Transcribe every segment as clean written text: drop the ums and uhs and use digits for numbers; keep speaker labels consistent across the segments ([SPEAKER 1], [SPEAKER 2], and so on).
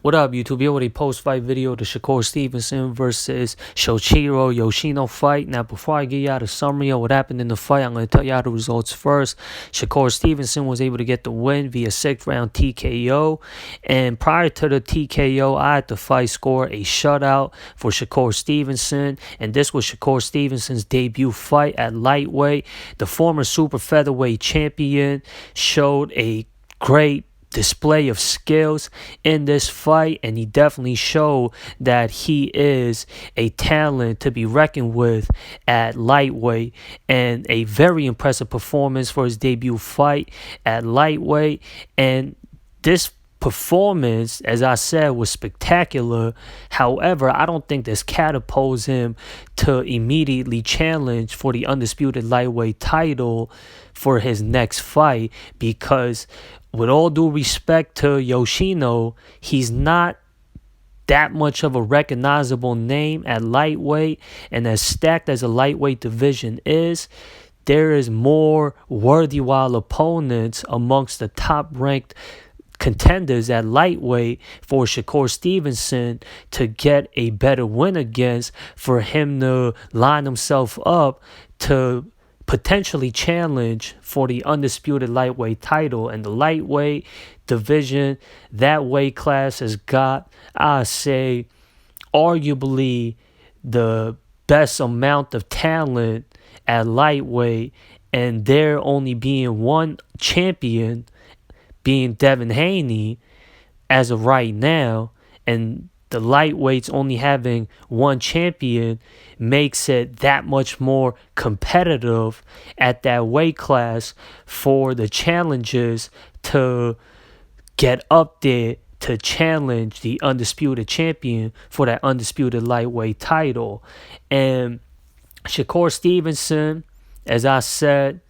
[SPEAKER 1] What up, YouTube? Here with a post-fight video, the Shakur Stevenson versus Shuichiro Yoshino fight. Now, before I give y'all the summary of what happened in the fight, I'm going to tell y'all the results first. Shakur Stevenson was able to get the win via 6th-round TKO. And prior to the TKO, I had the fight score a shutout for Shakur Stevenson. And this was Shakur Stevenson's debut fight at lightweight. The former super featherweight champion showed a great display of skills in this fight, and he definitely showed that he is a talent to be reckoned with at lightweight, and a very impressive performance for his debut fight at lightweight. And this performance, as I said, was spectacular. However, I don't think this catapults him to immediately challenge for the undisputed lightweight title for his next fight, because with all due respect to Yoshino, he's not that much of a recognizable name at lightweight, and as stacked as a lightweight division is, there is more worthwhile opponents amongst the top-ranked contenders at lightweight for Shakur Stevenson to get a better win against, for him to line himself up to potentially challenge for the undisputed lightweight title. And the lightweight division, that weight class, has got, I say, arguably the best amount of talent at lightweight, and there only being one champion, being Devin Haney as of right now, and the lightweights only having one champion makes it that much more competitive at that weight class for the challengers to get up there to challenge the undisputed champion for that undisputed lightweight title. And Shakur Stevenson, as I said,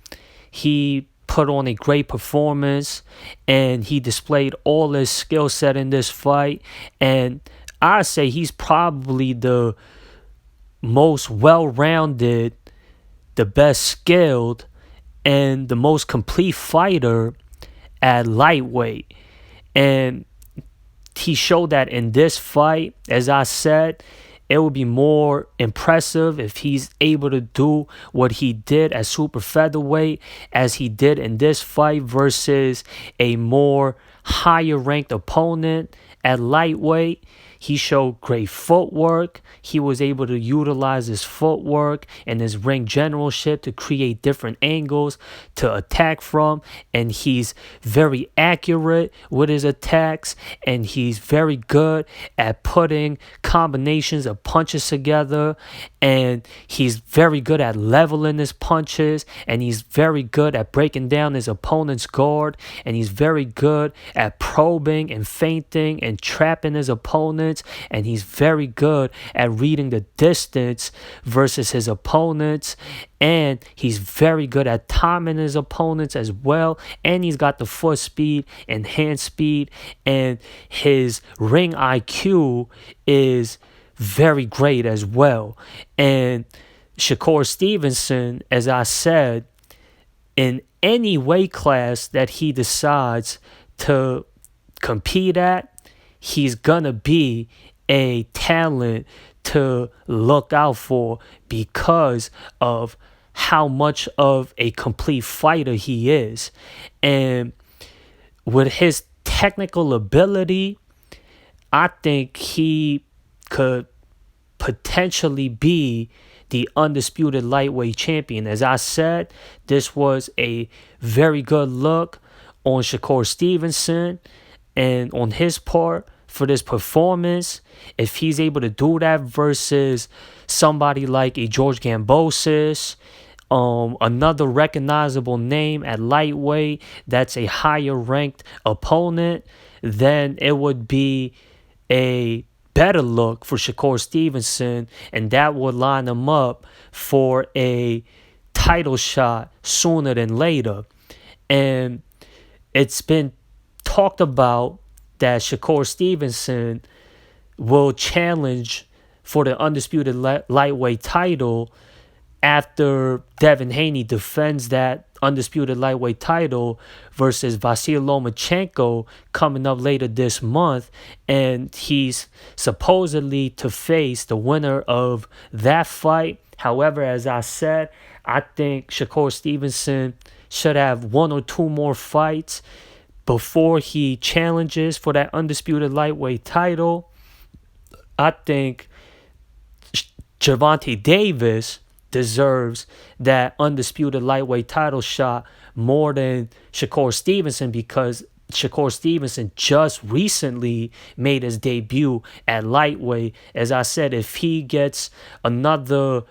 [SPEAKER 1] he put on a great performance, and he displayed all his skill set in this fight. And I say he's probably the most well-rounded, the best skilled, and the most complete fighter at lightweight. And he showed that in this fight. As I said, it would be more impressive if he's able to do what he did at super featherweight as he did in this fight versus a more higher ranked opponent at lightweight. He showed great footwork. He was able to utilize his footwork and his ring generalship to create different angles to attack from. And he's very accurate with his attacks. And he's very good at putting combinations of punches together. And he's very good at leveling his punches. And he's very good at breaking down his opponent's guard. And he's very good at probing and feinting and trapping his opponent. And he's very good at reading the distance versus his opponents. And he's very good at timing his opponents as well. And he's got the foot speed and hand speed. And his ring IQ is very great as well. And Shakur Stevenson, as I said, in any weight class that he decides to compete at, he's gonna be a talent to look out for because of how much of a complete fighter he is. And with his technical ability, I think he could potentially be the undisputed lightweight champion. As I said, this was a very good look on Shakur Stevenson and on his part for this performance. If he's able to do that versus somebody like a George Gambosis, another recognizable name at lightweight that's a higher ranked opponent, then it would be a better look for Shakur Stevenson, and that would line him up for a title shot sooner than later. And it's been talked about that Shakur Stevenson will challenge for the undisputed lightweight title after Devin Haney defends that undisputed lightweight title versus Vasyl Lomachenko coming up later this month, and he's supposedly to face the winner of that fight. However, as I said, I think Shakur Stevenson should have one or two more fights before he challenges for that undisputed lightweight title. I think Gervonta Davis deserves that undisputed lightweight title shot more than Shakur Stevenson, because Shakur Stevenson just recently made his debut at lightweight. As I said, if he gets another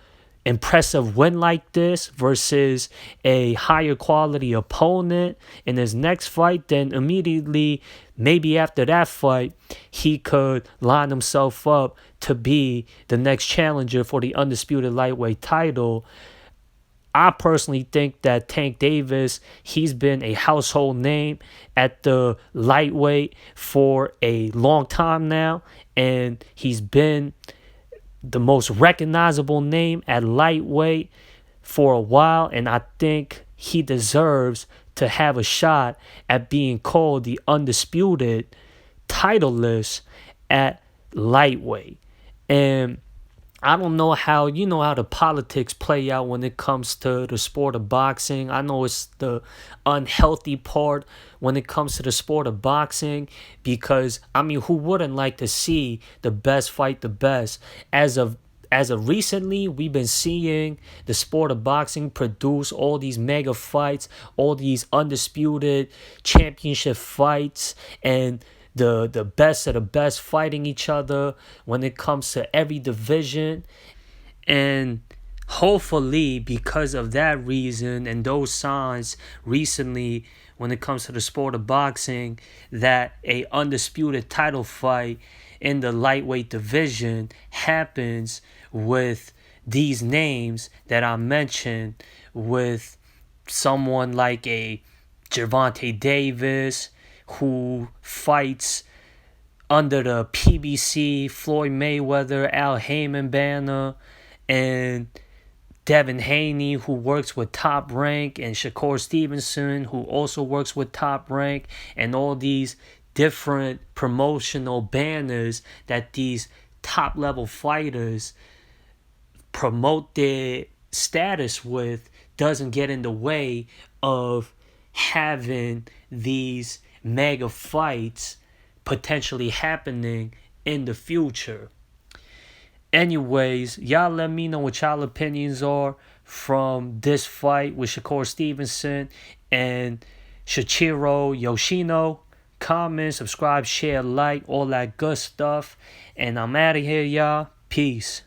[SPEAKER 1] impressive win like this versus a higher quality opponent in his next fight, then immediately, maybe after that fight, he could line himself up to be the next challenger for the undisputed lightweight title. I personally think that Tank Davis, he's been a household name at the lightweight for a long time now, and he's been the most recognizable name at lightweight for a while, and I think he deserves to have a shot at being called the undisputed titleless at lightweight. And I don't know how, how the politics play out when it comes to the sport of boxing. I know it's the unhealthy part when it comes to the sport of boxing, because, who wouldn't like to see the best fight the best? As of recently, we've been seeing the sport of boxing produce all these mega fights, all these undisputed championship fights, and the best of the best fighting each other when it comes to every division. And hopefully, because of that reason and those signs recently when it comes to the sport of boxing, that a undisputed title fight in the lightweight division happens with these names that I mentioned, with someone like a Gervonta Davis, who fights under the PBC, Floyd Mayweather, Al Heyman banner, and Devin Haney, who works with Top Rank, and Shakur Stevenson, who also works with Top Rank, and all these different promotional banners that these top-level fighters promote their status with, doesn't get in the way of having these mega fights potentially happening in the future. Anyways, y'all let me know what y'all opinions are from this fight with Shakur Stevenson and Shuichiro Yoshino. Comment, subscribe, share, like, all that good stuff. And I'm out of here, y'all. Peace.